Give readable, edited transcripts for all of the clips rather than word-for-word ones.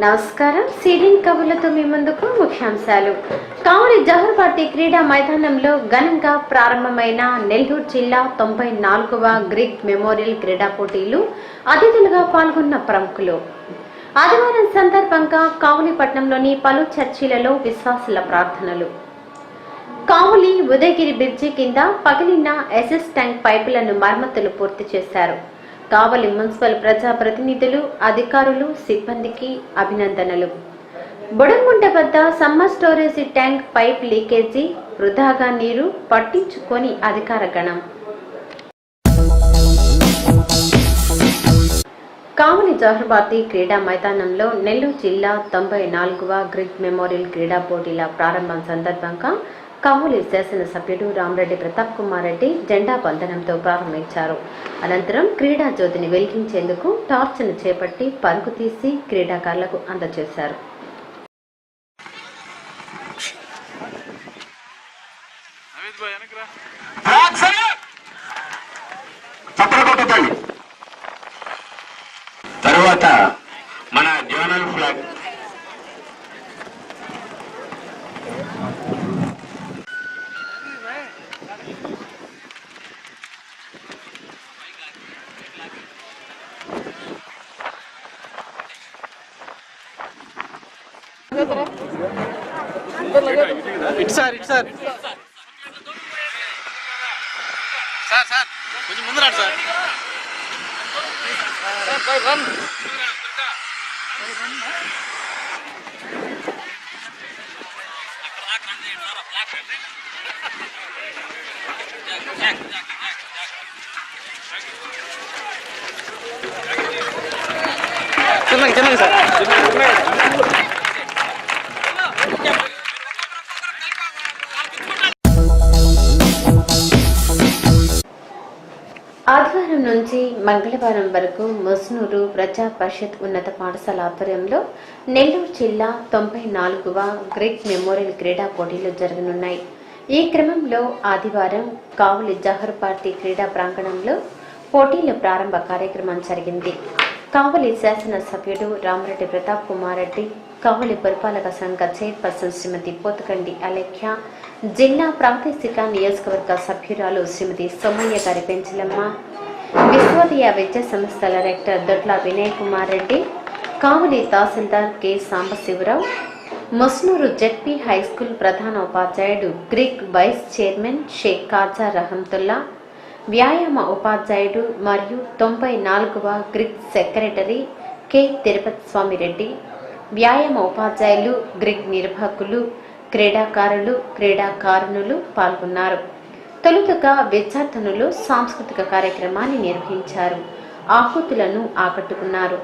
నమస్కారం. సీడింగ్ కబుర్లతో మీ ముందుకు ముఖ్యాంశాలు. కావలి జవహర్ పార్టీ క్రీడా మైదానంలో ఘనంగా ప్రారంభమైన నెల్లూరు జిల్లా 94వ గ్రీక్ మెమోరియల్ క్రీడా పోటీలు అతిథులుగా పాల్గొన్న ప్రముఖులు. ఆదివారం సందర్భంగా కావలి పట్టణంలోని పలు చర్చిలలో విశ్వాసుల ప్రార్థనలు. కావలి ఉదయగిరి బ్రిడ్జి కింద పగిలిన ఎస్ఎస్ ట్యాంక్ పైపులను మరమ్మతులు పూర్తి చేశారు. కావలి మున్సిపల్ ప్రజాప్రతినిధులు, అధికారులు, సిబ్బందికి అభినందనలు. బుడంగుంట వద్ద summer storage tank pipe leakage, వృధాగా నీరు పట్టించుకొని అధికార గణం. కావలి జవహర్ పార్టీ క్రీడా మైదానంలో నెల్లూరు జిల్లా 94వ గ్రీక్ మెమోరియల్ క్రీడా పోటీల ప్రారంభం సందర్భంగా కావలి శాసనసభ్యుడు రామరెడ్డి ప్రతాప్ కుమార్ రెడ్డి జెండా వందనంతో ప్రారంభించారు. అనంతరం క్రీడా జ్యోతిని వెలిగించేందుకు టార్చ్ను చేపట్టి పరుగు తీసి క్రీడాకారులకు అందజేశారు. తర్వాత మన జోనల్ ఫ్లాగ్ సార్ కొంచెం ముందు రాడు సార్. చిన్నగా సార్. ఆదివారం నుంచి మంగళవారం వరకు ముస్నూరు ప్రజా పరిషత్ ఉన్నత పాఠశాల ఆధ్వర్యంలో నెల్లూరు జిల్లా 94వ గ్రీక్ మెమోరియల్ క్రీడా పోటీలు జరగనున్నాయి. ఈ క్రమంలో ఆదివారం కావలి జవహర్ పార్టీ క్రీడా ప్రాంగణంలో పోటీల ప్రారంభ కార్యక్రమం జరిగింది. కావలి శాసనసభ్యుడు రామరెడ్డి ప్రతాప్ కుమార్ రెడ్డి, కావలి పురపాలక సంఘ చైర్పర్సన్ శ్రీమతి పోతుకండి అలేఖ్య, జిల్లా ప్రాదేశిక నియోజకవర్గ సభ్యురాలు శ్రీమతి సోమయ్య గారి పెంచలమ్మ, విశ్వోదయ విద్యా సంస్థల డైరెక్టర్ దొడ్ల వినయ్ కుమార్ రెడ్డి, కావలి తహసీల్దార్ K Sambasivarao, Musunuru ZP high school ప్రధాన ఉపాధ్యాయుడు గ్రీక్ వైస్ చైర్మన్ షేక్ కాజా రహంతుల్లా, వ్యాయామ ఉపాధ్యాయుడు మరియు 94వ గ్రీక్ సెక్రటరీ కె తిరుపతి స్వామి రెడ్డి, వ్యాయామ ఉపాధ్యాయులు, గ్రీక్ నిర్వాహకులు, క్రీడాకారులు, క్రీడాకారుణులు పాల్గొన్నారు. తొలుతగా విద్యార్థినులు సాంస్కృతిక కార్యక్రమాన్ని నిర్వహించారు. ఆహుతులను ఆకట్టుకున్నారు.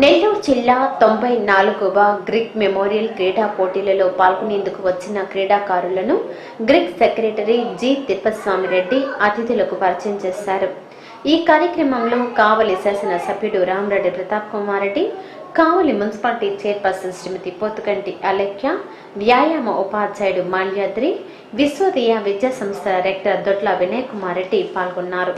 నెల్లూరు జిల్లా 94వ గ్రిక్ మెమోరియల్ క్రీడా పోటీలలో పాల్గొనేందుకు వచ్చిన క్రీడాకారులను గ్రిక్ సెక్రటరీ జి తిప్పస్వామి రెడ్డి అతిథులకు పరిచయం చేశారు. ఈ కార్యక్రమంలో కావలి శాసన సభ్యుడు రామరెడ్డి ప్రతాప్ కుమార్ రెడ్డి, కావలి మున్సిపాలిటీ చైర్పర్సన్ శ్రీమతి పోతుకంటి అలేఖ్య, వ్యాయామ ఉపాధ్యాయుడు మాల్యాద్రి, విశ్వోదయ విద్యా సంస్థ రెక్టర్ దొడ్ల వినయ్ కుమార్ రెడ్డి పాల్గొన్నారు.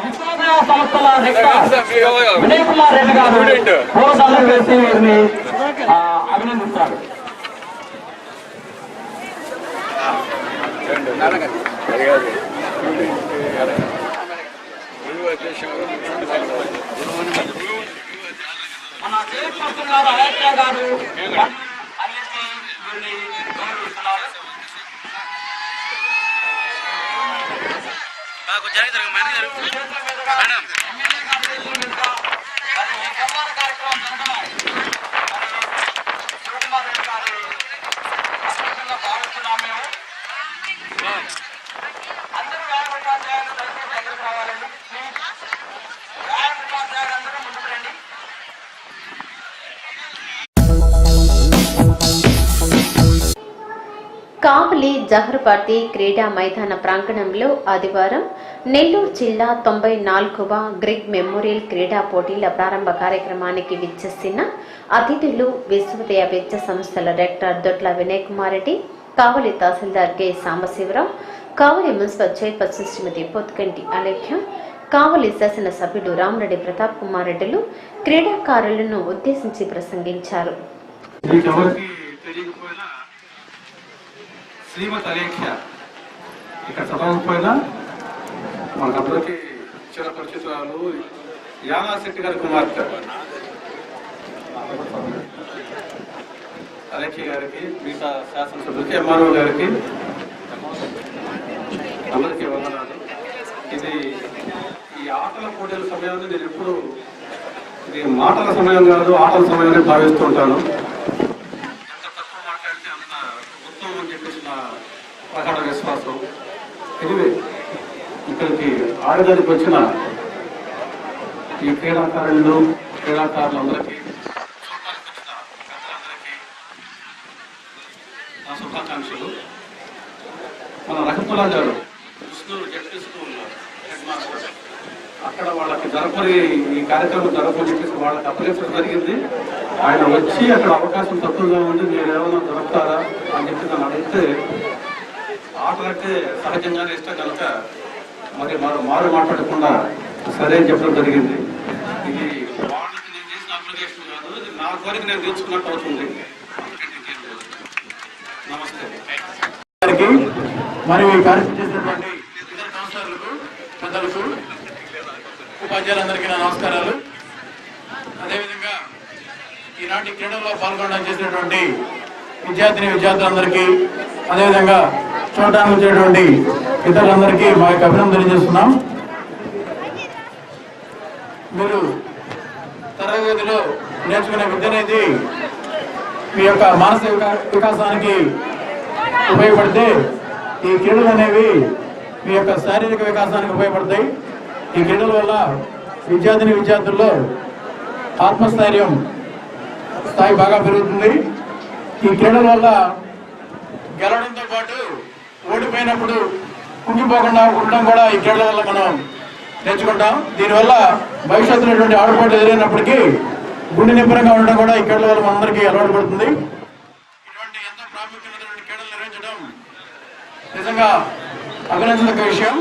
విశ్వోదయ సంస్థల వినయ్ కుమార్ రెడ్డి గారు పూలదండలు వేసి వీరిని అభినందిస్తారు. మన చైర్పర్సన్ గారు అలేఖ్య గారు అన్నింటినీ వీరిని గౌరవిస్తున్నారు. అందరూ దగ్గరకు రావాలండి. అందరూ ముందుకు రండి. కావలి జహర్పాటి క్రీడా మైదాన ప్రాంగణంలో ఆదివారం నెల్లూరు జిల్లా 94వ గ్రిగ్ మెమోరియల్ క్రీడా పోటీల ప్రారంభ కార్యక్రమానికి విచ్చేసిన అతిథులు విశ్వోదయ విద్యా సంస్థల రెక్టర్ దొడ్ల వినయ్ కుమార్ రెడ్డి, కావలి తహసీల్దార్ కె సాంబశివరావు, కావలి మున్సిపల్ చైర్పర్సన్ శ్రీమతి పోతుకంటి అలేఖ్య, కావలి శాసన సభ్యుడు రామరెడ్డి ప్రతాప్ కుమార్ రెడ్డిలు క్రీడాకారులను ఉద్దేశించి ప్రసంగించారు. శ్రీమతి అలేఖ్య ఇక్కడ చదవకపోయినా మనకందరికీ చిరపరిచితురాలు యానాశెట్టి గారి కుమార్తె అలేఖ్య గారికి, మిగతా శాసనసభ్యులకి, ఎంఆర్ఓ గారికి అందరికీ వందనాలు. ఇది ఈ ఆటల పోటీల సమయాన్ని నేను ఎప్పుడు ఇది మాటల సమయం కాదు, ఆటల సమయాన్ని భావిస్తూ ఉంటాను. ప్రగాఢ విశ్వాసం. ఎనివే ఇక్కడికి ఆడదానికి వచ్చిన ఈ క్రీడాకారులందరికీ నా శుభాకాంక్షలు. మన రహతుల్లా గారు Krishnuru ZP school head master, అక్కడ వాళ్ళకి జరపని ఈ కార్యక్రమం జరపని చెప్పేసి వాళ్ళకి అప్పగించడం జరిగింది. ఆయన వచ్చి అక్కడ అవకాశం తక్కువగా ఉంది, మీరు ఏమైనా జరుపుతారా అని చెప్పి నన్ను అడిగితే ఆటలంటే సహజంగానే ఇష్టం కనుక మరి మారు మాట్లాడకుండా సరే అని చెప్పడం జరిగింది. ఇది వాళ్ళకి నేను చేసిన అప్లికేషన్ కాదు, ఇది నా కోరిక నేను తీర్చుకున్నట్టు అవుతుంది. నమస్తే. మరియు ఈ కార్యక్రమం చేసినటువంటి ఇతర కౌన్సిలర్లకు, పెద్దలకు, ఉపాధ్యాయులందరికీ నా నమస్కారాలు. అదేవిధంగా ఈనాటి క్రీడల్లో పాల్గొనడం చేసినటువంటి విద్యార్థులందరికీ, అదేవిధంగా చూడడానికి వచ్చేటువంటి ఇతరులందరికీ మా యొక్క అభినందన తెలియజేస్తున్నాం. మీరు తరగతిలో నేర్చుకునే విద్య అనేది మీ యొక్క మానసిక వికాసానికి ఉపయోగపడితే, ఈ క్రీడలు అనేవి మీ యొక్క శారీరక వికాసానికి ఉపయోగపడతాయి. ఈ క్రీడల వల్ల విద్యార్థుల్లో ఆత్మస్థైర్యం స్థాయి బాగా పెరుగుతుంది. ఈ క్రీడల వల్ల గెలవడంతో పాటు ఓడిపోయినప్పుడు కుంగిపోకుండా ఉండడం కూడా ఈ క్రీడల వల్ల మనం నేర్చుకుంటాం. దీనివల్ల భవిష్యత్తులో ఆడుపోటు ఎదురైనప్పటికీ గుండె నిబ్బరంగా ఉండడం కూడా ఈ క్రీడల వల్ల మనందరికీ అలవాటు పడుతుంది. ఇటువంటి ఎంతో ప్రాముఖ్యమైనటువంటి క్రీడలు నిర్వహించడం నిజంగా అభినందనక విషయం.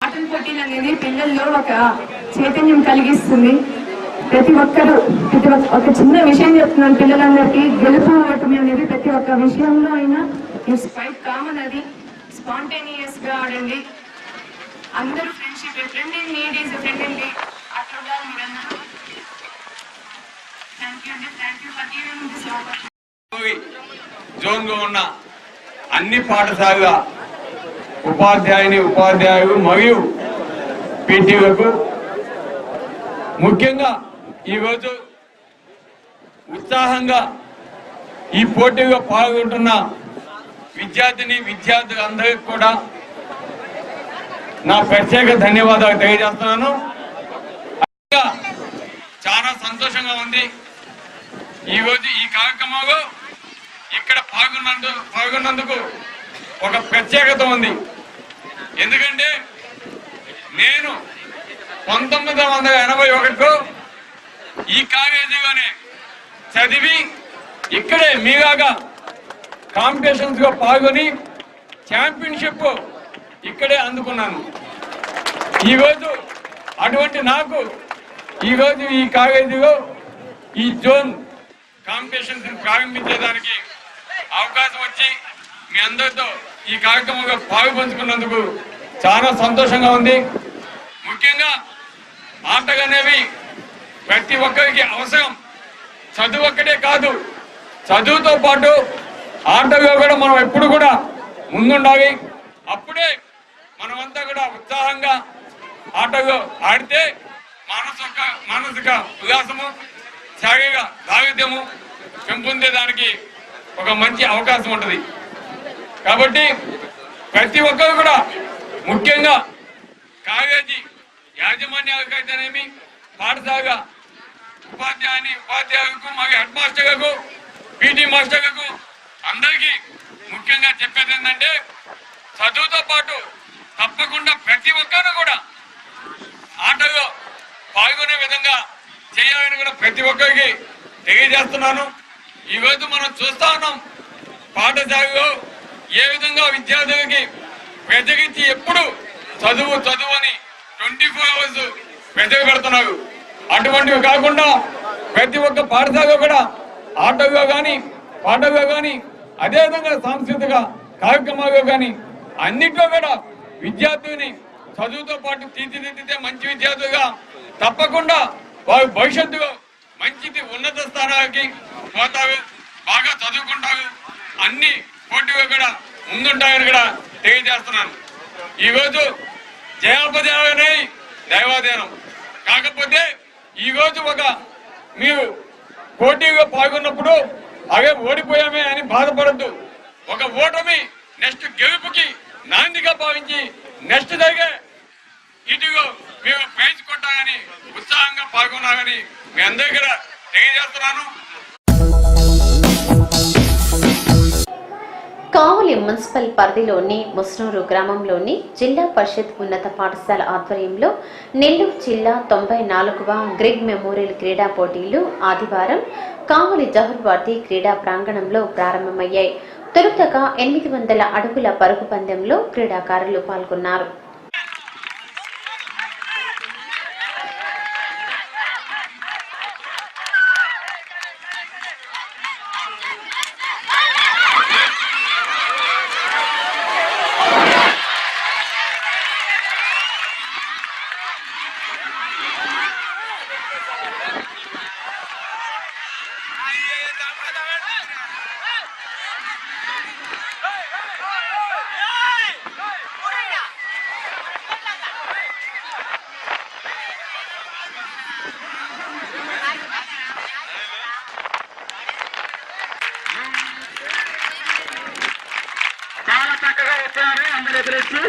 ఆటల పోటీలు అనేది పిల్లల్లో ఒక చైతన్యం కలిగిస్తుంది. ప్రతి ఒక్కరూ ఒక చిన్న విషయం చెప్తున్నాను పిల్లలందరికీ, గెలుపు ఓటమి అనేది ప్రతి ఒక్క విషయంలో అయినా ఇట్స్ క్వైట్ కామన్. అది స్పాంటేనియస్ గా ఆడండి. అందరూ friendship, friend in need is friend in need అట్లా ఉండాలి మీరందరూ. Thank you for giving this opportunity. Zone లో ఉన్న అన్ని పాఠశాలల ఉపాధ్యాయులు మరియు పీటీలకు ముఖ్యంగా ఈరోజు ఉత్సాహంగా ఈ పోటీలో పాల్గొంటున్న విద్యార్థులందరికీ కూడా నా ప్రత్యేక ధన్యవాదాలు తెలియజేస్తున్నాను. చాలా సంతోషంగా ఉంది ఈరోజు ఈ కార్యక్రమంలో ఇక్కడ పాల్గొన్నందుకు ఒక ప్రత్యేకత ఉంది. ఎందుకంటే నేను 1981లో ఈ కాలేజీలోనే చదివి ఇక్కడే మీలాగా కాంపిటీషన్స్ లో పాల్గొని ఛాంపియన్షిప్ ఇక్కడే అందుకున్నాను. ఈరోజు అటువంటి నాకు ఈరోజు ఈ కాలేజీలో ఈ జోన్ కాంపిటీషన్స్ ప్రారంభించేదానికి అవకాశం వచ్చి మీ అందరితో ఈ కార్యక్రమంలో పాల్పంచుకున్నందుకు చాలా సంతోషంగా ఉంది. ముఖ్యంగా ఆటలు అనేవి ప్రతి ఒక్కరికి అవసరం. చదువు ఒక్కటే కాదు, చదువుతో పాటు ఆటలో కూడా మనం ఎప్పుడు కూడా ముందుండాలి. అప్పుడే మనమంతా కూడా ఉత్సాహంగా ఆటలో ఆడితే మానసిక ఉల్లాసము, శారీరక దారిద్ర్యము పెంపొందేదానికి ఒక మంచి అవకాశం ఉంటుంది. కాబట్టి ప్రతి ఒక్కరు కూడా ముఖ్యంగా కాలేజీ యాజమాన్యాలకైతేనేమి, పాఠశాల ఉపాధ్యాయులకు మరియు హెడ్ మాస్టర్లకు, పీటీ మాస్టర్లకు అందరికీ ముఖ్యంగా చెప్పేది ఏంటంటే చదువుతో పాటు తప్పకుండా ప్రతి ఒక్కరు కూడా ఆటలో పాల్గొనే విధంగా చేయాలని కూడా ప్రతి ఒక్కరికి తెలియజేస్తున్నాను. ఈరోజు మనం చూస్తా ఉన్నాం పాఠశాలలో ఏ విధంగా విద్యార్థులకి ప్రత్యేకించి ఎప్పుడు చదువు అని 24 hours మెసేజ్ పెడుతున్నారు. అటువంటివి కాకుండా ప్రతి ఒక్క పాఠశాలలో కూడా ఆటలో కానీ పాటలో కానీ అదేవిధంగా సాంస్కృతిక కార్యక్రమాల్లో కానీ అన్నిట్లో కూడా విద్యార్థుని చదువుతో పాటు తీర్చిదిద్దితే మంచి విద్యార్థులుగా తప్పకుండా వారు భవిష్యత్తులో మంచిది ఉన్నత స్థానాలకి పోతారు, బాగా చదువుకుంటారు, అన్ని పోటీలు కూడా ముందుంటాయని కూడా తెలియజేస్తున్నాను. ఈరోజు జయాపజయాలనే దైవాధీనం. కాకపోతే ఈరోజు మీరు పోటీగా పాల్గొన్నప్పుడు అవే ఓడిపోయామే అని బాధపడద్దు. ఒక ఓటమి నెక్స్ట్ గెలుపుకి నాందిగా భావించి నెక్స్ట్ జరిగే ఇటుగా మేము ప్రైజ్ కొట్టాలని ఉత్సాహంగా పాల్గొన్నామని మీ అందరి దగ్గర తెలియజేస్తున్నాను. కావలి మున్సిపల్ పరిధిలోని ముస్నూరు గ్రామంలోని జిల్లా పరిషత్ ఉన్నత పాఠశాల ఆధ్వర్యంలో నెల్లూరు జిల్లా 94వ గ్రెగ్ మెమోరియల్ క్రీడా పోటీలు ఆదివారం కావలి జహర్వార్ది క్రీడా ప్రాంగణంలో ప్రారంభమయ్యాయి. తొలుతగా 800 అడుగుల పరుగు పందెంలో క్రీడాకారులు పాల్గొన్నారు. చాలా చక్కగా వచ్చారు. అందరూ ఎదురొచ్చి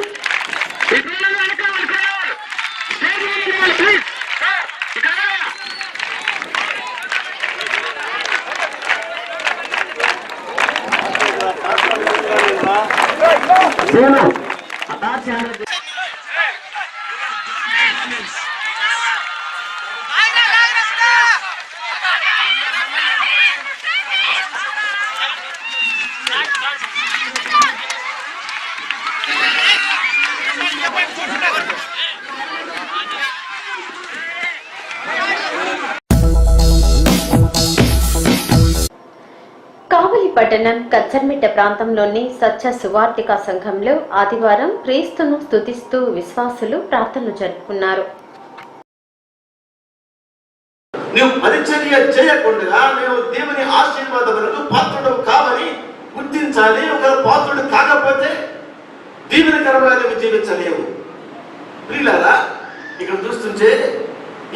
కావలి పట్టణం కచ్చర్మిట్ట ప్రాంతంలోని సత్య సువార్తిక సంఘంలో ఆదివారం క్రీస్తును స్తుతిస్తూ విశ్వాసులు ప్రార్థనలు జరుపుకున్నారు. నువ్వు పరిచర్య చేయకుండా నువ్వు దేవుని ఆశీర్వాదములకు పాత్రుడు కావని గుర్తించాలి. ఒకవేళ పాత్రుడు కాకపోతే దీవెనకరంగా నువ్వు జీవించలేవు. ప్రియులారా, ఇక్కడ చూస్తుంటే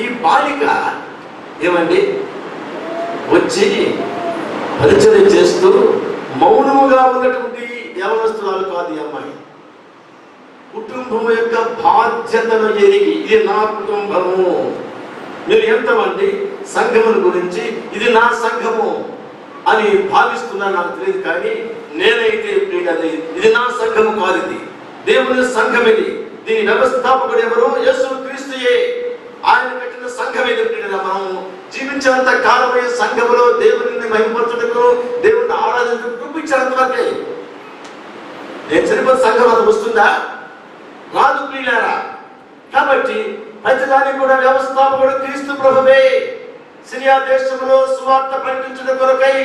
ఈ బాలిక ఏమండి వచ్చి పరిచర్య చేస్తూ మౌనముగా ఉన్నటువంటి యవనస్తురాలు కాదు ఈ అమ్మాయి. కుటుంబం యొక్క బాధ్యతను ఎరిగి ఇది నా కుటుంబము, మీరు ఎంతమంది సంఘముల గురించి ఇది నా సంఘము అని భావిస్తున్నా నాకు తెలియదు, కానీ నేనైతే ఇది నా సంఘము కాదు, ఇది దేవుని సంఘం. ఇది దీని వ్యవస్థాపకుడు ఎవరు? యేసు క్రీస్తుయే. ఆయన పెట్టిన సంఘం ఇది. మనం జీవించినంత కాలమే సంఘములో దేవుని మహిమపరచుటకు, దేవుని ఆరాధనకు చూపించినంత వరకే. నేను చనిపోయిన సంఘం అది వస్తుందా? రాదు ప్రియులారా. కాబట్టి ప్రతిదానికి కూడా వ్యవస్థాపకుడు క్రీస్తు ప్రభువే. సిరియా దేశంలో సువార్త ప్రకటించడం కొరకై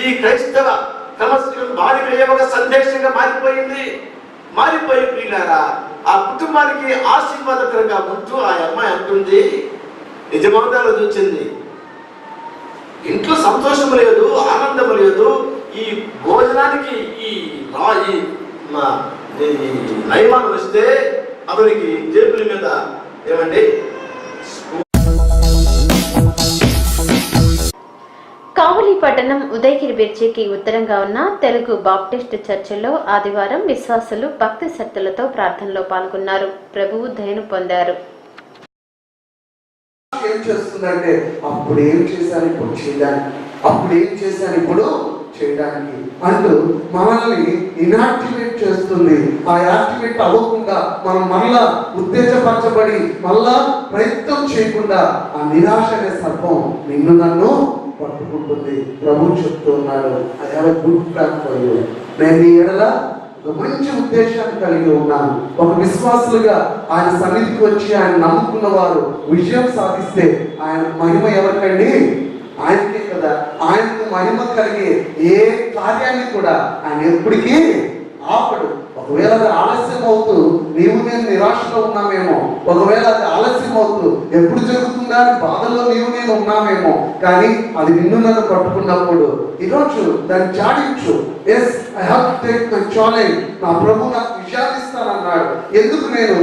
ఈ క్రైస్తవ క్రమశిక్షణ బాలిక ఒక సందేశంగా మారిపోయి ప్రియులారా ఆ కుటుంబానికి ఆశీర్వాదకరంగా ఉంటూ ఆ అమ్మాయి అంటుంది, నిజమవుతాలో చూచింది, ఇంట్లో సంతోషం లేదు, ఆనందం లేదు. ఈ భోజనానికి ఈ నయమానం వస్తే అతనికి జేబుల మీద ఏమండి కావలి పట్టణం ఉదయగిరి బ్రిడ్జికి ఉత్తరంగా ఉన్న తెలుగు బాప్టిస్ట్ చర్చిలో ఆదివారం విశ్వాసులు భక్తి శ్రద్ధలతో ప్రార్థనలో పాల్గొన్నారు. ప్రభువు దయను పొందారు. ఏం చేస్తుందంటే అప్పుడు ఏం చేశాను ఇప్పుడు చేయడానికి, అప్పుడు ఏం చేశాను ఇప్పుడు చేయడానికి అంటూ మనల్ని ఇనాక్టివేట్ చేస్తుంది. ఆ యాక్టివేట్ అవ్వకుండా మనం మళ్ళా ఉత్తేజపరచబడి మళ్ళా ప్రయత్నం చేయకుండా ఆ నిరాశ అనే సర్పం నిన్ను నన్ను పట్టుకుంటుంది. ప్రభు చెప్తూ ఉన్నాడు, I have a good plan for you. నేను నీ ఎడల ఒక మంచి ఉద్దేశాన్ని కలిగి ఉన్నాను. ఒక విశ్వాసులుగా ఆయన సన్నిధికి వచ్చి ఆయన నమ్ముకున్న వారు విజయం సాధిస్తే ఆయన మహిమ ఎవరికండి? ఆయనకే కదా. ఆయనకు మహిమ కలిగే ఏ కార్యాన్ని కూడా ఆయన ఎప్పటికీ ఆపడు. ఒకవేళ అది ఆలస్యం అవుతూ నీవు నేను నిరాశలో ఉన్నామేమో, ఒకవేళ అది ఆలస్యం అవుతూ ఎప్పుడు జరుగుతుందా అని బాధలో నీవు నేను ఉన్నామేమో, కానీ అది నిన్ను నన్ను పట్టుకున్నప్పుడు ఈరోజు దాన్ని జాడించు. Yes, I have to take my challenge. నా ప్రభు నాకు విజయాన్ని ఇస్తానన్నాడు. ఎందుకు నేను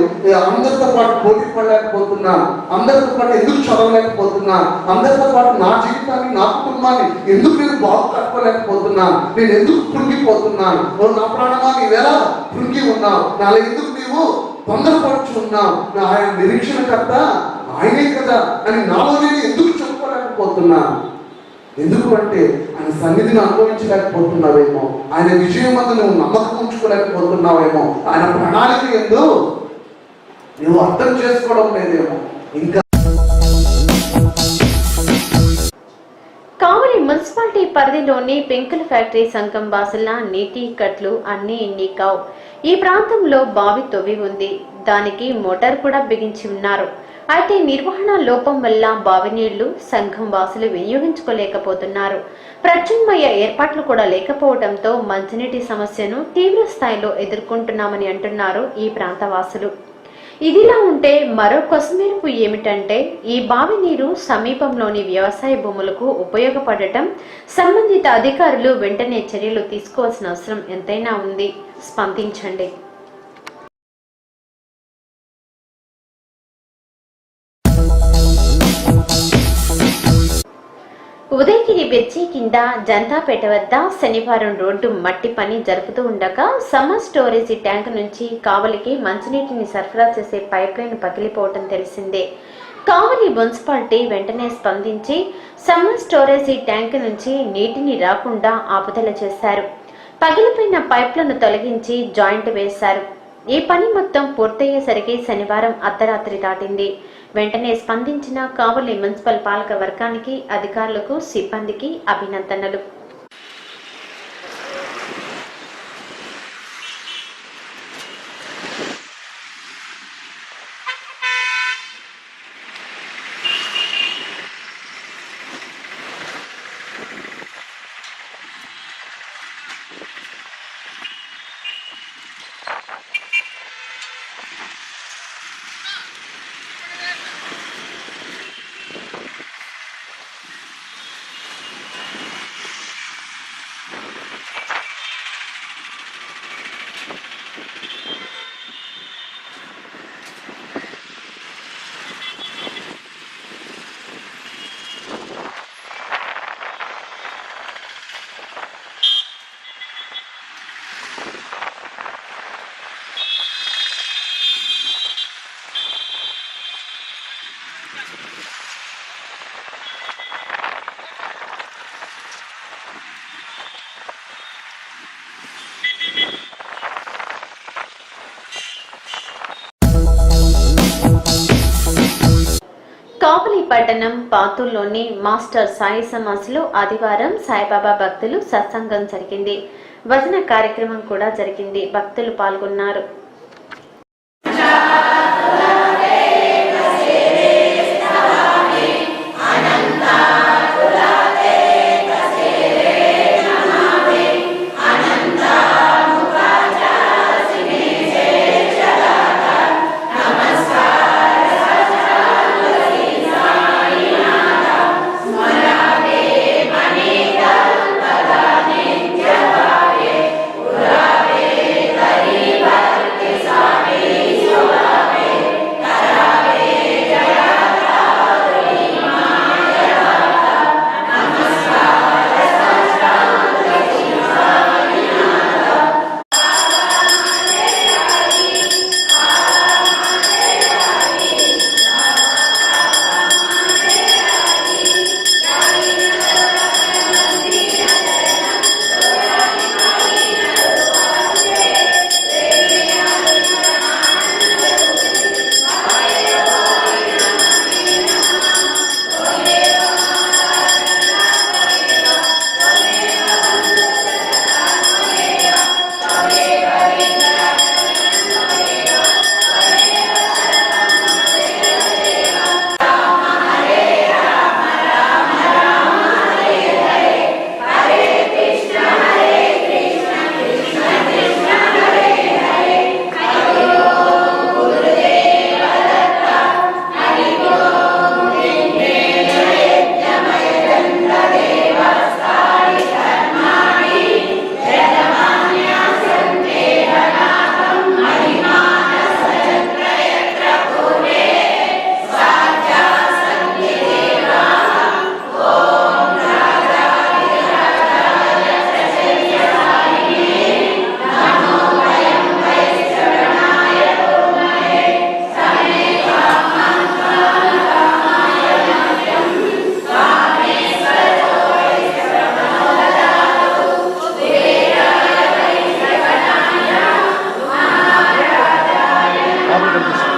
అందరితో పాటు పోటీ పడలేకపోతున్నాను? అందరితో పాటు ఎందుకు చదవలేకపోతున్నాను? అందరితో పాటు నా జీవితాన్ని, నా కుటుంబాన్ని ఎందుకు నేను బాగు కట్టుకోలేకపోతున్నాను? నేను ఎందుకు కృంగిపోతున్నాను? నా ప్రాణమా నీవేళ కృంగి ఉన్నావు, నాలో ఎందుకు నీవు తొందరపడుచున్నాం, ఆయన నిరీక్షణకర్త ఆయనే కదా అని నాలో నేను ఎందుకు చెప్పుకోలేకపోతున్నా? ఎందుకు అంటే ఆయన సన్నిధిని అనుభవించలేకపోతున్నావేమో, ఆయన విజయం వద్ద నువ్వు నమ్మకం ఉంచుకోలేకపోతున్నావేమో, ఆయన ప్రణాళిక ఏందో నువ్వు అర్థం చేసుకోవడం లేదేమో. ఇంకా కావలి మున్సిపాలిటీ పరిధిలోని పెంకుల ఫ్యాక్టరీ సంఘం వాసుల నీటి కట్లు అన్ని ఇన్ని కావు. ఈ ప్రాంతంలో బావి తవ్వి ఉంది, దానికి మోటార్ కూడా బిగించి ఉన్నారు. అయితే నిర్వహణ లోపం వల్ల బావి నీళ్లు సంఘం వాసులు వినియోగించుకోలేకపోతున్నారు. ప్రత్యామ్నాయ ఏర్పాట్లు కూడా లేకపోవడంతో మంచినీటి సమస్యను తీవ్ర స్థాయిలో ఎదుర్కొంటున్నామని అంటున్నారు ఈ ప్రాంత వాసులు. ఇదిలా ఉంటే మరో కొసమెరుపు ఏమిటంటే ఈ బావి నీరు సమీపంలోని వ్యవసాయ భూములకు ఉపయోగపడటం, సంబంధిత అధికారులు వెంటనే చర్యలు తీసుకోవాల్సిన అవసరం ఎంతైనా ఉంది. స్పందించండి. ఉదయగిరి బ్రిడ్జి కింద జంతాపేట వద్ద శనివారం రోడ్డు మట్టి పని జరుపుతూ ఉండగా సమ్మర్ స్టోరేజీ ట్యాంక్ నుంచి కావలికి మంచినీటిని సరఫరా చేసే పైప్ లైన్ పగిలిపోవటం తెలిసిందే. కావలి మున్సిపాలిటీ వెంటనే స్పందించి సమ్మర్ స్టోరేజీ ట్యాంక్ నుంచి నీటిని రాకుండా ఆపుదల చేశారు. పగిలిపోయిన పైప్లను తొలగించి జాయింట్ వేశారు. ఈ పని మొత్తం పూర్తయ్యేసరికి శనివారం అర్ధరాత్రి దాటింది. వెంటనే స్పందించిన కావలి మున్సిపల్ పాలక వర్గానికి, అధికారులకు, సిబ్బందికి అభినందనలు. కావలి పట్టణం పాతూరులోని మాస్టర్ సాయి సమాజ్లో ఆదివారం సాయిబాబా భక్తులు సత్సంగం జరిగింది. భజన కార్యక్రమం కూడా జరిగింది. భక్తులు పాల్గొన్నారు. లోపల కనిపిస్తుంది.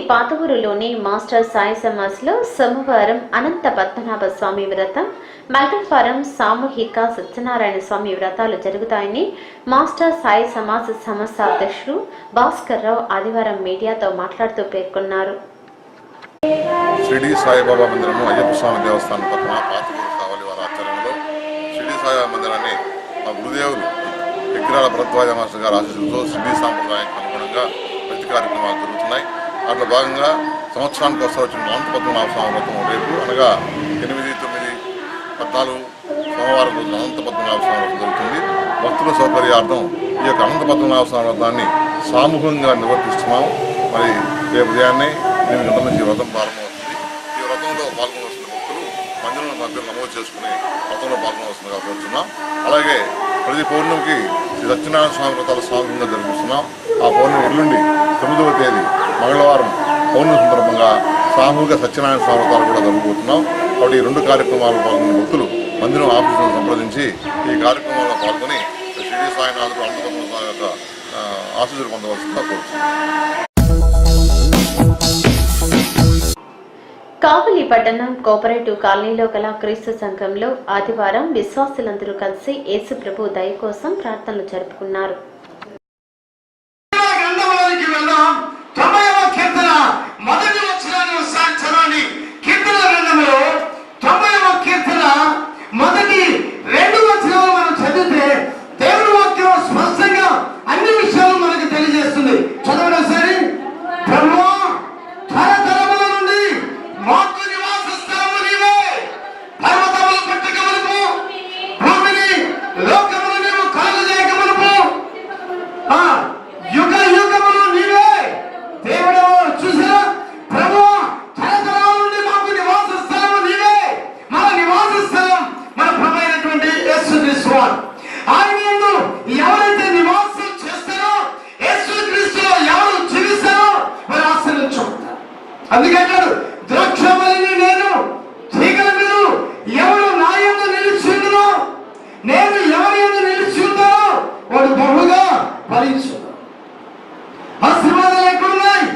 పాతవూరులోని మాస్టర్ సాయి సమాజ్లో సోమవారం అనంత పద్మనాభ స్వామి వ్రతం, మంగళవారం సామూహిక సత్యనారాయణ స్వామి వ్రతాలు జరుగుతాయని మాస్టర్ సాయి సమాజ్ సంస్థ అధ్యక్షుడు భాస్కర్ రావు ఆదివారం మీడియాతో మాట్లాడుతూ పేర్కొన్నారు. షిరిడి సాయిబాబా మందిరము అయ్యప్ప స్వామి దేవస్థానం పక్కన పాతవూరు కావాలి వారి ఆధ్వర్యంలో షిరిడి సాయిబాబా మందిరాన్ని మా గురుదేవులు ఎక్కిరాల భరద్వాజ మాస్టర్ గారి ఆశీస్సులతో షిరిడి సాంప్రదాయానికి అనుగుణంగా ప్రతి కార్యక్రమాలు జరుగుతున్నాయి. దాంట్లో భాగంగా సంవత్సరానికి వస్తూ వచ్చిన అనంత పద్మనాభ స్వామి వ్రతం రేపు అనగా 8, 9, 14 సోమవారం రోజున అనంత పద్మనాభ స్వామి వ్రతం జరుగుతుంది. భక్తుల సౌకర్యార్థం ఈ యొక్క అనంత పద్మనాభ స్వామి వ్రతాన్ని సామూహికంగా నిర్వర్తిస్తున్నాం. మరి రేపు ఉదయాన్నే 8 గంటల నుంచి వ్రతం ప్రారంభమవుతుంది. ఈ వ్రతంలో పాల్గొనవలసిన భక్తులు మందిరంలో మధ్యలో నమోదు చేసుకుని వ్రతంలో పాల్గొనవలసిందిగా కోరుతున్నాం. అలాగే ప్రతి పౌర్ణమికి శ్రీ సత్యనారాయణ స్వామి వ్రతాలు సామూహికంగా జరిపిస్తున్నాం. ఆ పౌర్ణమి ఎల్లుండి 9వ తేదీ మంగళవారం పౌర్ణమి సందర్భంగా సామూహిక సత్యనారాయణ స్వామి వ్రతాలు కూడా జరగబోతున్నాం. కాబట్టి ఈ 2 కార్యక్రమాలు పాల్గొన్న భక్తులు మందిరం ఆఫీసులను సంప్రదించి ఈ కార్యక్రమంలో పాల్గొని షిరిడి సాయినాథుడు అనంతపద్మ స్వామి యొక్క ఆశీస్సులు పొందవలసిందిగా కోరుతున్నాం. కావలి పట్టణం కోఆపరేటివ్ కాలనీలో గల క్రీస్తు సంఘంలో ఆదివారం విశ్వాసులందరూ కలిసి యేసు ప్రభు దయ కోసం ప్రార్థనలు జరుపుకున్నారు. మొదటి వచనాన్ని ఒకసారి చదవండి. కీర్తనల గ్రంథంలో 90వ కీర్తన మొదటి 2 వచనాలు మనం చదివితే దేవుని వాక్యం స్పష్టంగా అన్ని విషయాలు మనకు తెలియజేస్తుంది. చదవండి ఒకసారి. ప్రభువా, తరతరముల నుండి మాకు నివాస స్థలము నీవే, పర్వతములు పుట్టకమునుపు భూమిని లోకమును నీవు కలుగజేయకమునుపు యుగ యుగములు నీవే. దేవుడు చూసారా, ప్రభువా తరతరాల నుండి మాకు నివాస స్థలము నీవే. మన నివాస స్థలం మన ప్రభు అయినటువంటి యేసుక్రీస్తు వారు. ఆయన యందు ఎవరైతే నివాసం చేస్తారో, యేసుక్రీస్తులో ఎవరు జీవిస్తారో వారు ఆశీర్వదించబడతారు. అందుకంటాడు, ద్రాక్షవల్లిని నేను, తీగల మీరు, ఎవరు నా యందు నిలిచి ఉండునో, నేను ఎవరి యందు నిలిచి ఉంటానో వాడు బహుగా ఫలించు. ఆశీర్వాదాలు ఎక్కడున్నాయి?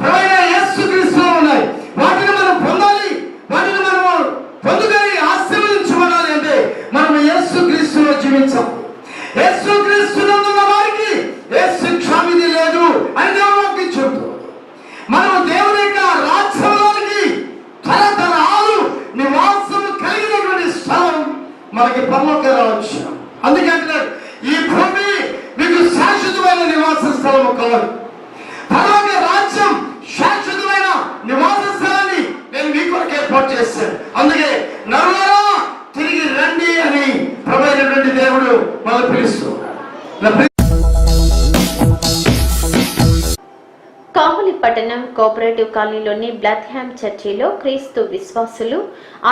ప్రభువైన యేసుక్రీస్తులో ఉన్నాయి. వాటిని మనం పొందాలి. వాటిని మనం పొందుకొని ఆశీర్వదించబడాలి అంటే మనం యేసుక్రీస్తులో జీవించాం. యేసుక్రీస్తునందున్న వారికి ఏ శిక్షావిధి లేదు అని దేవుడు వాక్యం చెబుతుంది. మనం దేవుని యొక్క రాజ్యంలోనికి తరతరాలు నివాసం కలిగినటువంటి స్థలం మనకి పరలోక రావచ్చు. అందుకంటే ఈ భూమి మీకు శాశ్వతమైన నివాస స్థలము కావాలి. పరలోక రాజ్యం శాశ్వతమైన నివాస స్థలాన్ని నేను మీ కొరకు ఏర్పాటు చేశాను. అందుకే నరులారా తిరిగి రండి అని ప్రభు అయినటువంటి దేవుడు మనం పిలుస్తున్నాడు. కావలి పట్టణం కోఆపరేటివ్ కాలనీలోని బ్లత్హామ్ చర్చిలో క్రీస్తు విశ్వాసులు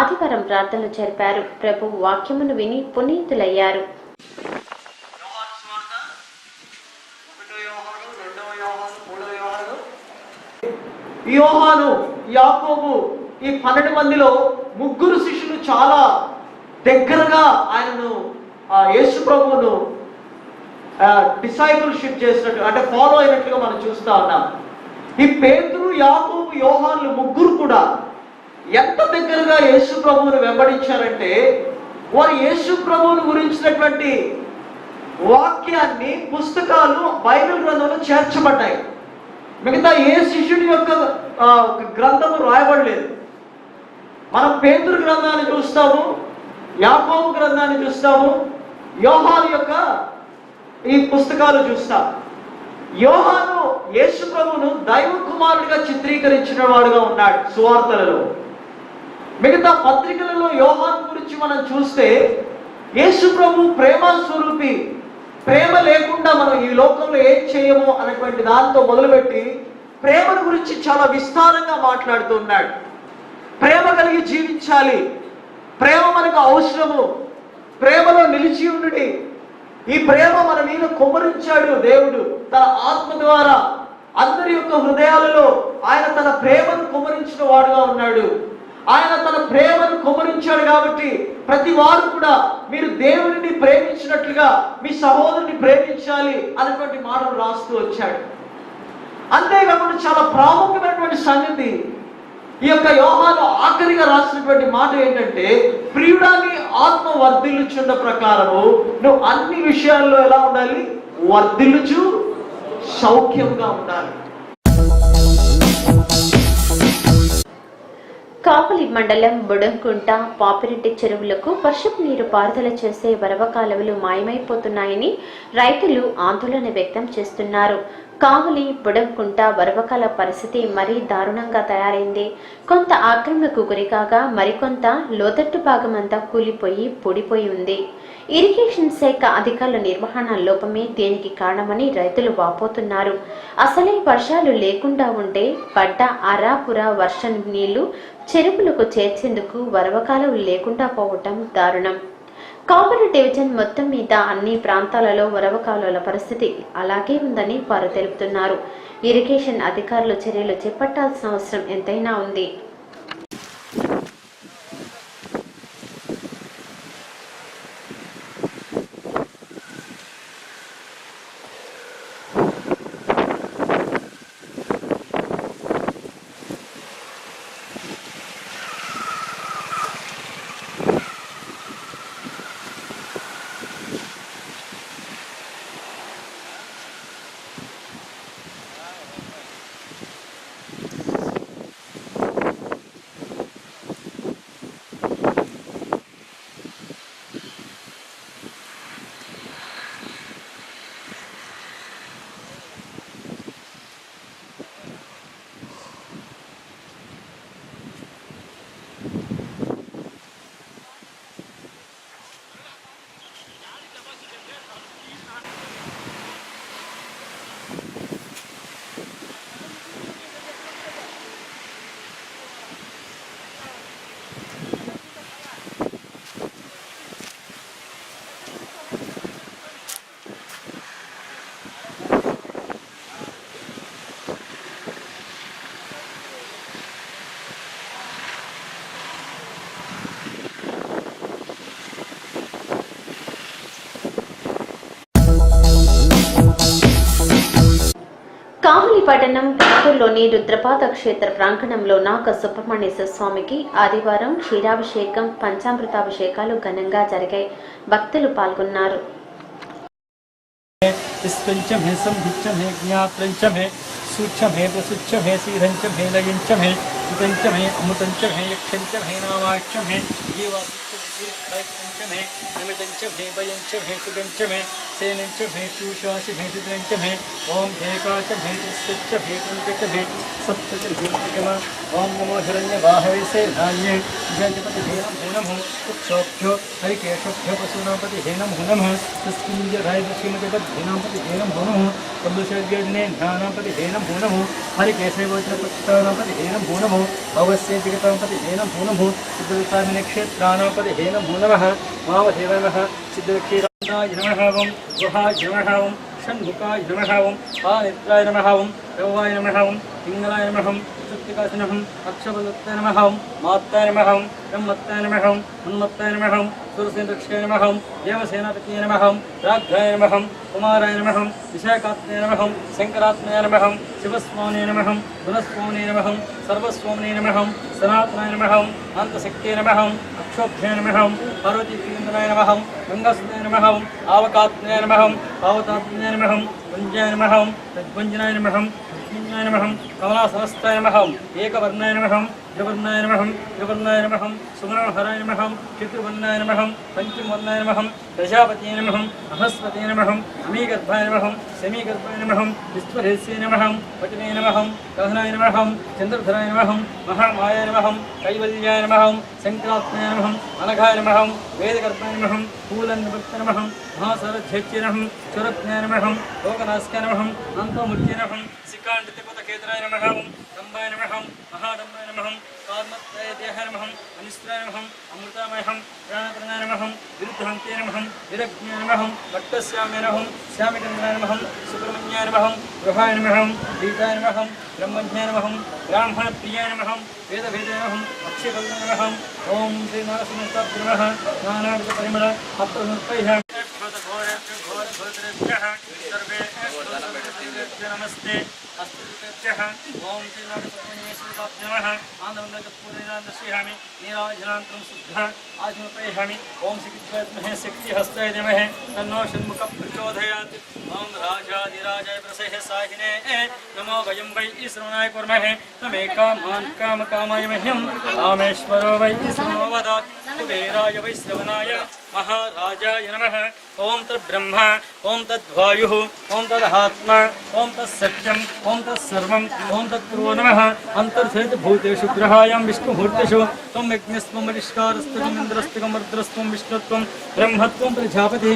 ఆదివారం ప్రార్థనలు జరిపారు. ప్రభు వాక్యమును విని పునీతులయ్యారు. యోహాను, యాకోబు ఈ 12 మందిలో 3 శిష్యులు చాలా దగ్గరగా ఆయనను యేసు ప్రభువును డిసైపుల్షిప్ చేసినట్టు అంటే ఫాలో అయినట్లుగా మనం చూస్తా ఉన్నాం. ఈ పేతురు, యాకోబు, యోహాను 3 కూడా ఎంత దగ్గరగా యేసు ప్రభువును వెంబడించారంటే వారు యేసు ప్రభువును గురించినటువంటి వాక్యాన్ని పుస్తకాలు బైబిల్ గ్రంథంలో చేర్చబడ్డాయి. మిగతా ఏ శిష్యుడి యొక్క గ్రంథము రాయబడలేదు. మనం పేతురు గ్రంథాన్ని చూస్తాము, యాకోబు గ్రంథాన్ని చూస్తాము, యోహాను యొక్క ఈ పుస్తకాలు చూస్తాం. యోహాను యేసు ప్రభువును దైవ కుమారుడిగా చిత్రీకరించిన వాడుగా ఉన్నాడు సువార్తలలో. మిగతా పత్రికలలో యోహాను గురించి మనం చూస్తే యేసు ప్రభు ప్రేమ స్వరూపి. ప్రేమ లేకుండా మనం ఈ లోకంలో ఏం చేయము అనేటువంటి దాంతో మొదలుపెట్టి ప్రేమను గురించి చాలా విస్తారంగా మాట్లాడుతున్నాడు. ప్రేమ కలిగి జీవించాలి, ప్రేమ మనకు అవసరము, ప్రేమలో నిలిచి ఉండుడి. ఈ ప్రేమ మన మీద కుమ్మరించాడు దేవుడు తన ఆత్మ ద్వారా. అందరి యొక్క హృదయాలలో ఆయన తన ప్రేమను కుమ్మరించిన వాడుగా ఉన్నాడు. ఆయన తన ప్రేమను కుమ్మరించాడు కాబట్టి ప్రతి వారు కూడా మీరు దేవుడిని ప్రేమించినట్లుగా మీ సహోదరుని ప్రేమించాలి అనేటువంటి మాటలు రాస్తూ వచ్చాడు. అంతేకాకుండా చాలా ప్రాముఖ్యమైనటువంటి సంగతి ఈ యొక్క యోహాను ఆఖరిగా రాసినటువంటి మాట ఏంటంటే, ప్రియుడాన్ని ఆత్మ వర్ధిల్లుచున్న ప్రకారము నువ్వు అన్ని విషయాల్లో ఎలా ఉండాలి? వర్ధిల్లుచు సౌఖ్యంగా ఉండాలి. కావలి మండలం బుడంకుంట పాపిరెడ్డి చెరువులకు వర్షపు నీరు పారుదల చేసే వరవ కాలువలు మాయమైపోతున్నాయని రైతులు ఆందోళన వ్యక్తం చేస్తున్నారు. కావలి బుడంకుంట వరవకాల పరిస్థితి మరీ దారుణంగా తయారైంది. కొంత ఆక్రమణకు గురికాగా మరికొంత లోతట్టు భాగమంతా కూలిపోయి పొడిపోయి ఉంది. ఇరిగేషన్ శాఖ అధికారుల నిర్వహణ లోపమే దీనికి కారణమని రైతులు వాపోతున్నారు. అసలే వర్షాలు లేకుండా ఉంటే పడ్డ అరాపుర వర్షం నీళ్లు చెరువులకు చేర్చేందుకు వరవకాలువలు లేకుండా పోవటం దారుణం. కావలి డివిజన్ మొత్తం మీద అన్ని ప్రాంతాలలో వరవ కాలువల పరిస్థితి అలాగే ఉందని వారు తెలుపుతున్నారు. ఇరిగేషన్ అధికారులు చర్యలు చేపట్టాల్సిన అవసరం ఎంతైనా ఉంది. కావలి పట్టణం కనకూరులోని రుద్రపాద క్షేత్ర ప్రాంగణంలో నాగ సుబ్రహ్మణ్యేశ్వర స్వామికి ఆదివారం క్షీరాభిషేకం, పంచామృతాభిషేకాలు ఘనంగా జరిగాయి. భక్తులు పాల్గొన్నారు. सूक्षम है प्रसुच्छम है सीरंचम है लयंचम है सुतंचम है अमुतंचम है यक्षंचम है नावाक्षम है ये वाचम है नमितंचम है वयंचम है सुगंचम है सेनंचम है चूषाशम है सुदंचम है ओम हेकाचम है सुच्छम है पंकचम है सप्तचम है ओम नमो हिरण्य बाहवे से धान्य जयपति धेनम धेनम हो उत्सोभ्यो हरिकेशोभ्यो पशुनापति धेनम हो नमः तस्मिन् राय श्रीमतिपति धेनापति धेनम हो नमः कबुलशर्गने ध्यानापति धेनम हो नमः हरिकेशवोत्रपत्तानापति धेनम हो नमः अवश्य जगतापति धेनम हो नमः सिद्धविकामिने क्षेत्रानापति धेनम हो नमः मामधेवनः सिद्धक्षीराय नमः ओम गुहाय नमः ओम षण्मुखाय नमः ओम पानित्राय नमः ओम रवाय नमः ओम पिंगलाय नमः ओम सत्यकाशनः अक्षबलत्ताय नमः ओम मात्ताय नमः ओम ब्रह्मत्ताय नमः ओम उन्मत्ताय नमः ओम सुरसेन्द्रक्षाय नमः ओम देवसेनापतये नमः ओम राघ्राय नमः ओम कुमाराय नमः ओम विशाखात्मने नमः ओम शंकरात्मने नमः ओम शिवस्वामिने नमः ओम गुणस्वामिने नमः ओम सर्वस्वामिने नमः ओम सनातनाय नमः ओम अनन्तशक्तिये नमः ओम अक्षोभ्याय नमः ओम पार्वतीप्रियन्दनाय नमः ओम गंगासुताय नमः ओम आवकात्मने नमः ओम पावतात्मने नमः ओम कुञ्जाय नमः ओम तद्वञ्जनाय नमः ओम కమలాసనాయ నమః కమలాసనస్థాయ నమః ఏకవర్ణాయ నమః ద్వివర్ణాయ నమః త్రివర్ణాయ నమః సుమనోహరాయ నమః చతుర్వర్ణాయ నమః పంచమవర్ణాయ నమః ప్రజాపతయ నమః బృహస్పతయ నమః అమీగర్భాయ నమః సమీగర్భాయ నమః విశ్వరేస్యాయ నమః పటినే నమః గహనాయ నమః చంద్రధరాయ నమః మహామాయాయ నమః కైవల్యాయ నమః శంకరాత్మయ నమః అనఘాయ నమః వేదగర్భాయ నమః పూలనివృత్త నమః మహాసరధ్యచ్య నమః చురజ్ఞాయ నమః లోకనాశకాయ నమః అంతముఖ్య నమః శిఖాండితపతకేతరాయ నమః దంబాయ నమః మహాదంబాయ నమః కార్మత్రయదేహ నమః అనిశ్రాయ నమః అమృతామయ ప్రాణప్రణాయ నమః విరుద్ధంతే నమః విరజ్ఞాయ నమః భక్తశ్యామ్య నమః శ్యామచంద్రాయ నమః సుబ్రహ్మణ్యాయ నమః గృహాయ నమః గీతాయ నమః బ్రహ్మజ్ఞాయ నమః బ్రాహ్మణప్రియాయ నమః వేదభేదాయ నమః అక్షయకల్యాయ నమః ఓం శ్రీ నరసింహాయ నమః నానావిధ పరిమళ అప్రమత్తైః నమస్తే అస్తుభ్యః ఓం శ్రీ నరసింహాయ ఆనందకపూర్ణాందశ్యామి నీరాజనాంతం శుద్ధ ఆజ్ఞపేయామి ఓం శ్రీకృష్ణమహే శక్తిహస్తాయ నమః తన్నో షణ్ముఖ ప్రచోదయాత్ ఓం రాజాదిరాజాయ ప్రసహ సాహినే నమో వయం వై శ్రవణాయ కుర్మహే తమేకామాన్ కామకామాయ మహ్యం రామేశ్వరో వై శ్రవణోవదాత్ కుబేరాయ వై శ్రవణాయ మహారాజాయ నమః ఓం తద్బ్రహ్మ ఓం తద్వాయు ఓం తదాత్మా ఓం తత్సత్యం ఓం తత్సర్వం ఓం తత్ప్రో నమః అంతర్ధేత భూతేషు గ్రహాయాం విష్ణుమూర్తిషు త్వం యజ్ఞస్త్వం వరిష్కారస్త్వం ఇంద్రస్త్వం రుద్రస్త్వం విష్ణుత్వం బ్రహ్మత్వం ప్రజాపతి.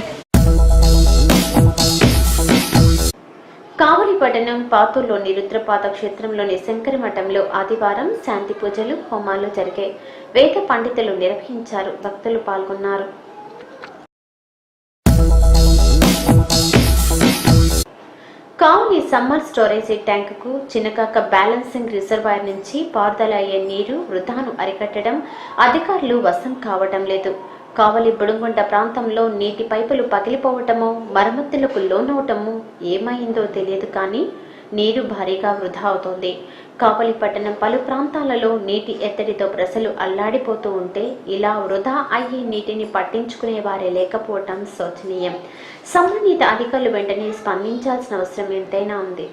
కావలి పట్టణం పాతూరులోని రుద్రపాత క్షేత్రంలోని శంకర మఠంలో ఆదివారం శాంతి పూజలు హోమాలు జరిగాయి. వేద పండితులు నిర్వహించారు. భక్తులు పాల్గొన్నారు. కావలి సమ్మర్ స్టోరేజీ ట్యాంకుకు చిన్నకాక బ్యాలెన్సింగ్ రిజర్వాయర్ నుంచి పారుదల అయ్యే నీరు వృధాను అరికట్టడం అధికారులు వశం కావటం లేదు. కావలి బుడుగుంట ప్రాంతంలో నీటి పైపులు పగిలిపోవటమో మరమ్మతులకు లోనవటమో ఏమైందో తెలియదు, కానీ నీరు భారీగా వృధా అవుతోంది. కావలి పట్టణం పలు ప్రాంతాలలో నీటి ఎత్తడితో ప్రజలు అల్లాడిపోతూ ఉంటే ఇలా వృధా అయ్యే నీటిని పట్టించుకునే వారే లేకపోవటం శోచనీయం. సంబంధిత అధికారులు వెంటనే స్పందించాల్సిన అవసరం ఎంతైనా ఉంది.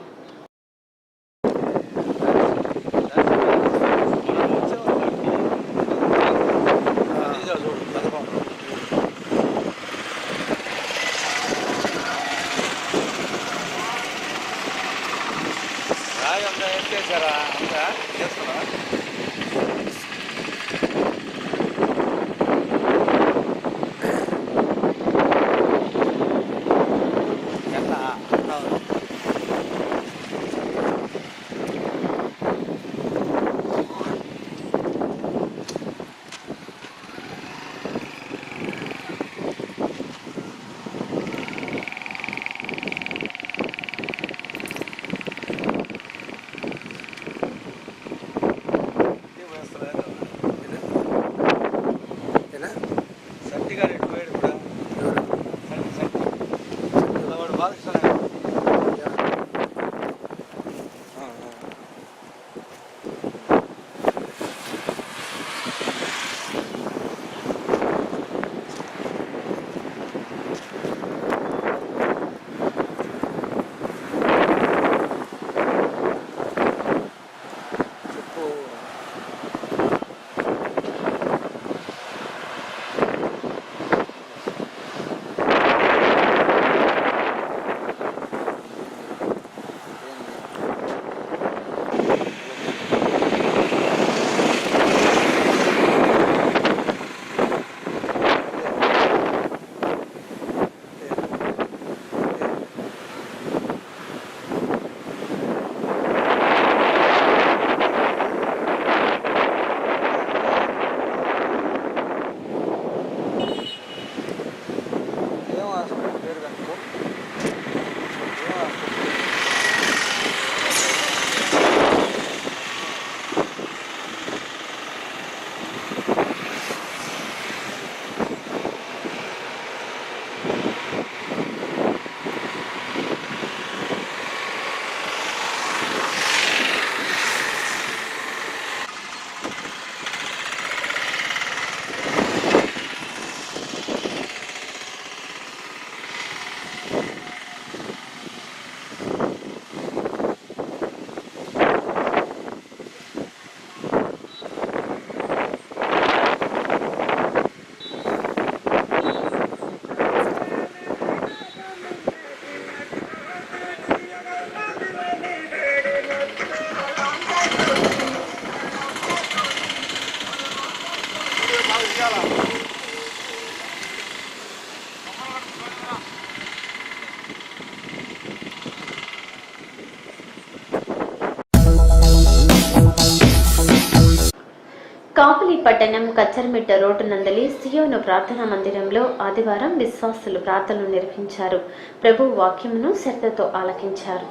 పట్టణం కచ్చర్మిట్ట రోడ్డు నందలి సియోను ప్రార్థనా మందిరంలో ఆదివారం విశ్వాసులు ప్రార్థనలు నిర్వహించారు. ప్రభు వాక్యమును శ్రద్ధతో ఆలకించారు.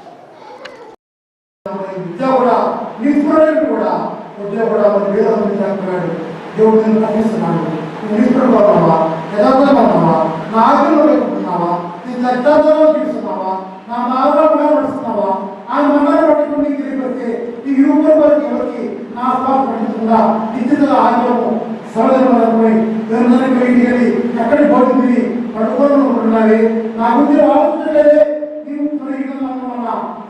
ఎక్కడికి పోతుంది పడుకొని ఉంటున్నావి నా గురించి ఆలోచించలేదే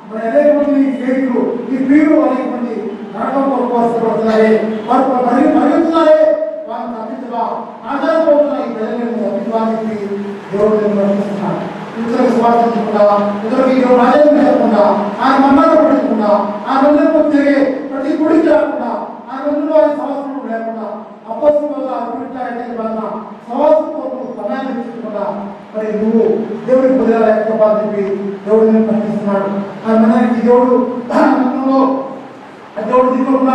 మరి అనేక మంది స్నేహితులు ఈ ప్రియులు అనేక మంది నరకం కోరుకోవస్తున్నారే వారు పరిగెత్తున్నారే వారిని తప్పించగా ఆధారపడుతున్న ఈ ప్రజలను తప్పించాలని దేవుడు నిర్వహిస్తున్నాడు. ఇతరులకు స్వార్థించకుండా ఇతరులకు రాజ్యం చేయకుండా ఆయన మన్నాలు పడుతుకుండా ఆ మందిరంలో తిరిగే ప్రతి గుడికి రాకుండా ఆ మందిరంలో ఆయన సమస్యలు లేకుండా సమయాన్ని తీసుకుండా మరి నువ్వు దేవుడికి పొందాలి చెప్పి దేవుడిని ప్రశ్నిస్తున్నాడు. ఆ మనకి దేవుడు దేవుడు దిగకుండా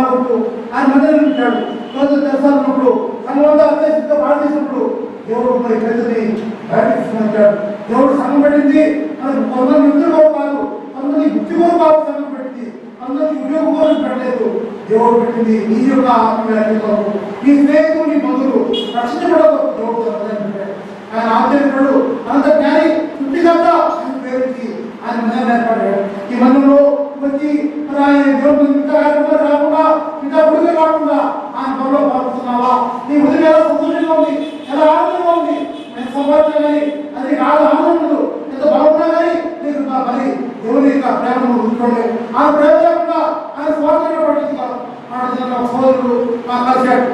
ఆయన మందిరం ఇచ్చాడు. రోజు తెలుసాన్నప్పుడు సంఘంలో అత్యశక్తిగా పాటించినప్పుడు దేవుడు మరి ప్రజల్ని బయటకు దేవుడు సంఘం పెట్టింది మనకు కొందరు వ్యక్తులు కాదు, కొందరి వృత్తి కూడా కాదు సంఘం పెట్టింది, అందరికి ఉద్యోగం కోసం పెట్టలేదు. దేవుడు పెట్టింది నీ యొక్క ఆత్మీయ కొరకు, నీ స్నేహితులు, నీ బంధువులు రక్షించబడకు దేవుడు పెట్టాడు. ఆయన ఆశ్చర్యపడు అంత జ్ఞాని ఇంటికంతా ప్రేరించి ఆయన మందిరం ఏర్పడ్డాడు. ఈ మందిరంలో వచ్చి ఆయన దేవుడు ఇంకా రాకుండా ఇంకా గుడిగా కాకుండా ఆయన పనిలో పాల్గొస్తున్నావా? నీ ఉదయం ఎలా సంతోషంగా ఉంది, ఎలా ఆనందంగా ఉంది, ఎంత సంపాదించినా కానీ అది రాదు, ఆనందం ఉండదు. ఎంత బాగున్నా కానీ నీకు మరి దేవుని యొక్క ప్రేమను ఉంచుకోలేదు. ఆ ప్రేమ లేకుండా ఆయన స్వార్థంగా పట్టించుకోవాలి. ఆ సోదరుడు కలిశాడు.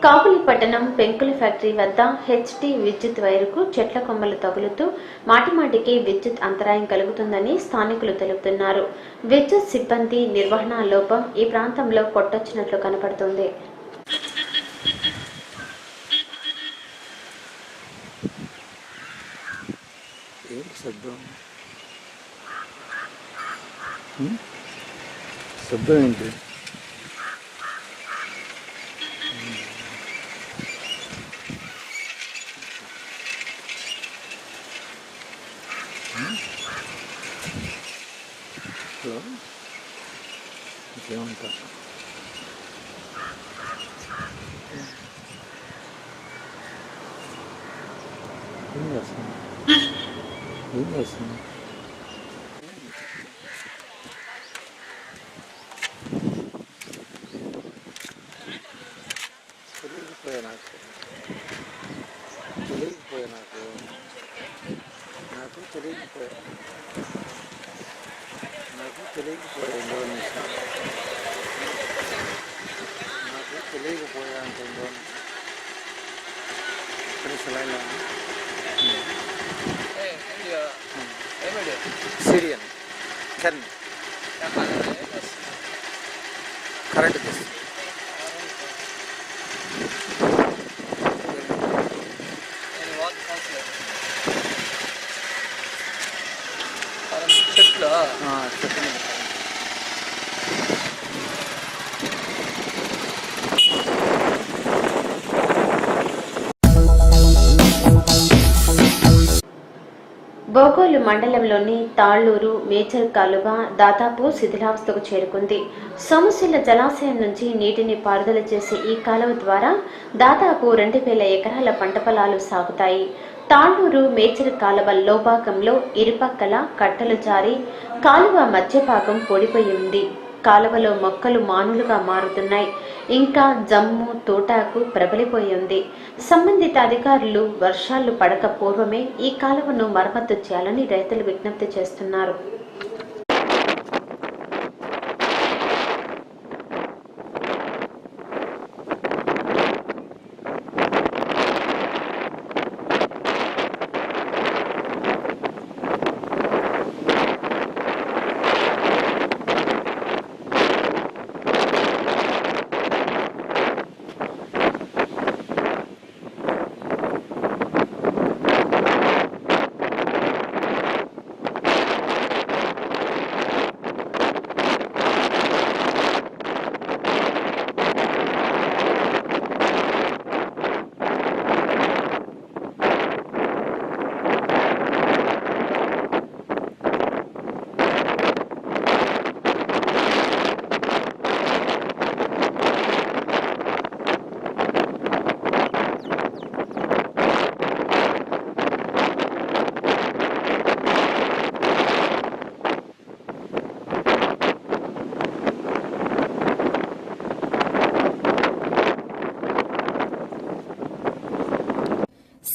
కాపులి పట్టణం పెంకుల ఫ్యాక్టరీ వద్ద హెచ్టీ విద్యుత్ వైరుకు చెట్ల కొమ్మలు తగులుతూ మాటిమాటికి విద్యుత్ అంతరాయం కలుగుతుందని స్థానికులు తెలుపుతున్నారు. విద్యుత్ సిబ్బంది నిర్వహణ లోపం ఈ ప్రాంతంలో కొట్టొచ్చినట్లు కనపడుతుంది. శబ్దం ఏంటి? హలో, ఇంకేమంటా? ఏం చేస్తున్నా? ఏం చేస్తున్నా? Syrian, Ken, current this. Bogolu మండలంలోని తాళ్లూరు మేజర్ కాలువ దాదాపు శిథిలావస్థకు చేరుకుంది. సోమశిల జలాశయం నుంచి నీటిని పారుదల చేసే ఈ కాలువ ద్వారా దాదాపు 2000 ఎకరాల పంట పొలాలు సాగుతాయి. తాళ్లూరు మేజర్ కాలువ లోభాగంలో ఇరుపక్కల కట్టలు జారి కాలువ మధ్య భాగం పొడిపోయి ఉంది. కాలువలో మొక్కలు మానులుగా మారుతున్నాయి. ఇంకా జమ్ము తోటాకు ప్రబలిపోయి ఉంది. సంబంధిత అధికారులు వర్షాలు పడక పూర్వమే ఈ కాలువను మరమ్మతు చేయాలని రైతులు విజ్ఞప్తి చేస్తున్నారు.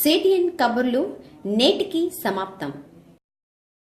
సిటిఎన్ కబుర్లు నేటికి సమాప్తం.